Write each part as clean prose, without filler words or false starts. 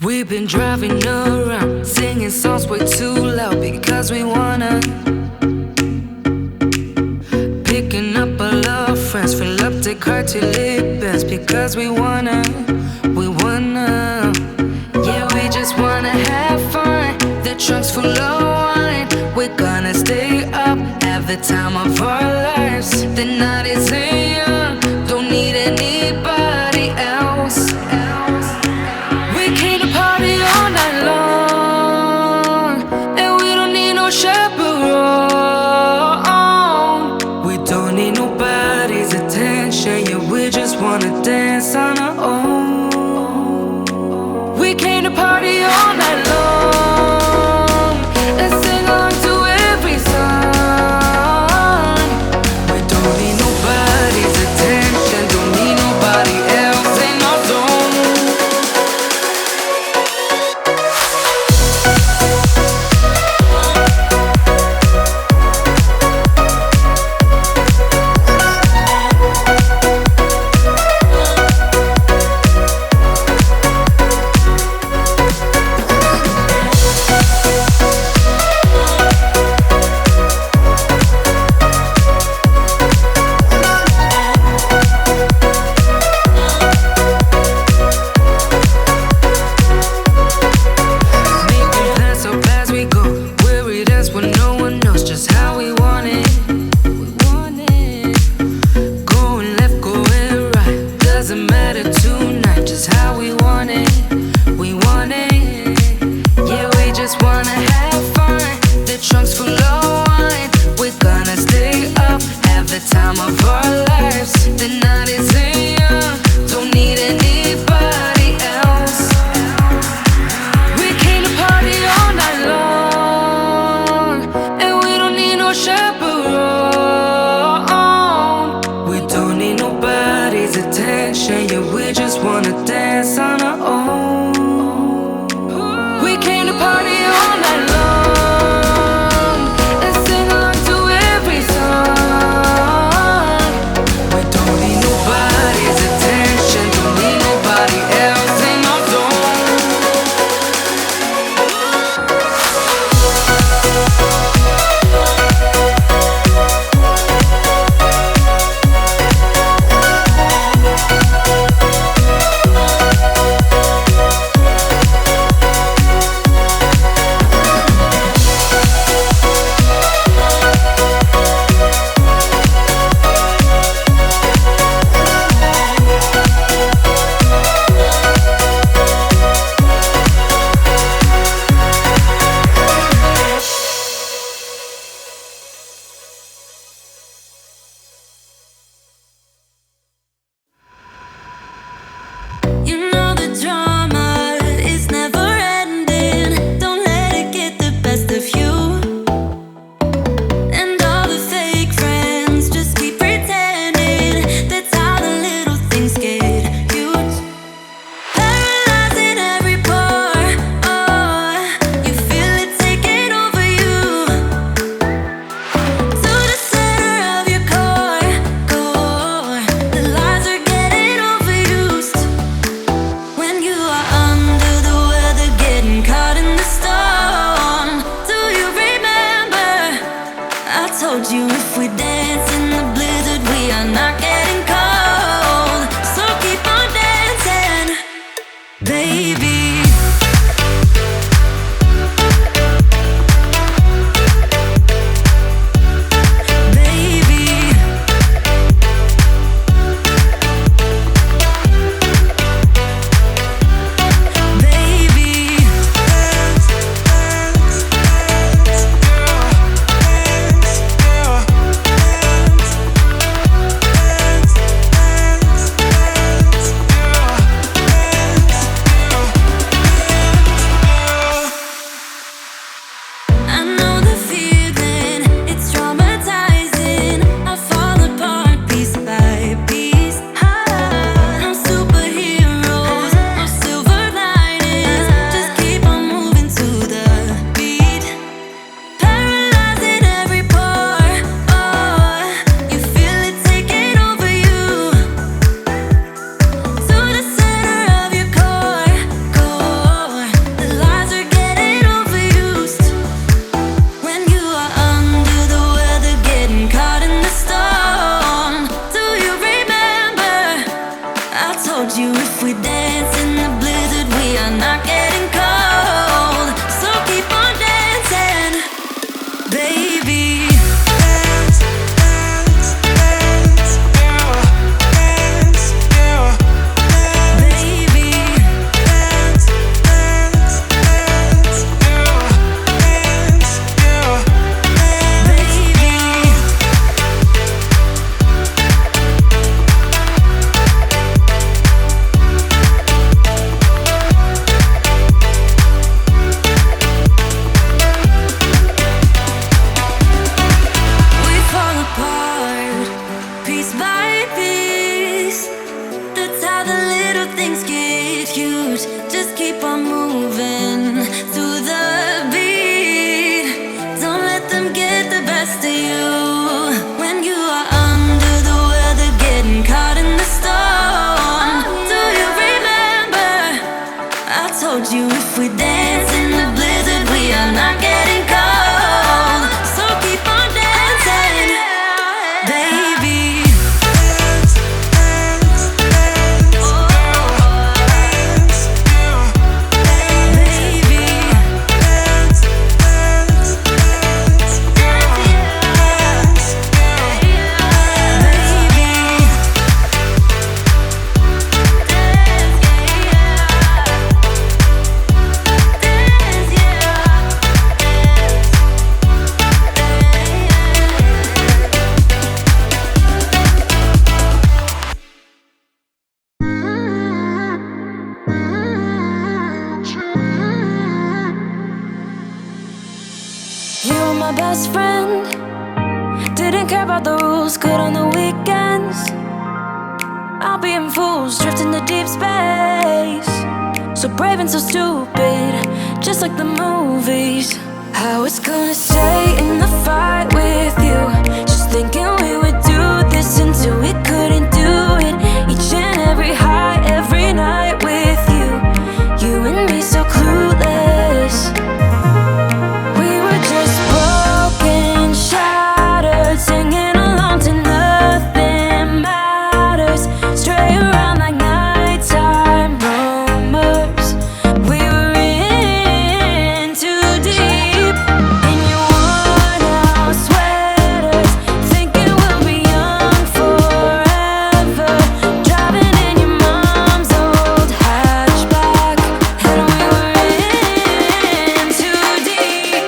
We've been driving around, singing songs way too loud because we wanna. Picking up all our friends, fill up the car till it bends because we wanna. Yeah, we just wanna have fun. The trunk's full of wine. We're gonna stay up, have the time of our lives. The night is young, don't need anybody else. We came to party all night long, and we don't need no chaperone. We don't need nobody's attention, yeah, we just wanna dance on our own. We came to party all night long and sing along to every song. We don't need nobody's attention, don't need nobody else in our zone. moving through the beat. Don't let them get the best of you. When you are under the weather, getting caught in the storm. Do you remember? I told you if we dance in the blizzard, we are not getting cold. So keep on dancing, baby. You were my best friend. Didn't care about the rules, good on the weekends. I'll be in fools, drifting to deep space. So brave and so stupid, just like the movies. I was gonna stay in the fight with you, just thinking we would do this until we couldn't do it. Each and every high, every night with you. You and me so clueless. Singing along to nothing matters. Stray around like nighttime rumors. We were in too deep. In your worn out sweaters, thinking we'll be young forever. Driving in your mom's old hatchback, and we were in too deep.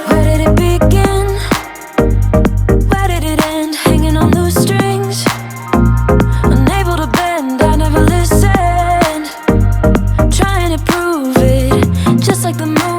Where did it begin? Where did it end? Hanging on loose strings, unable to bend, I never listened. Trying to prove it, just like the moon.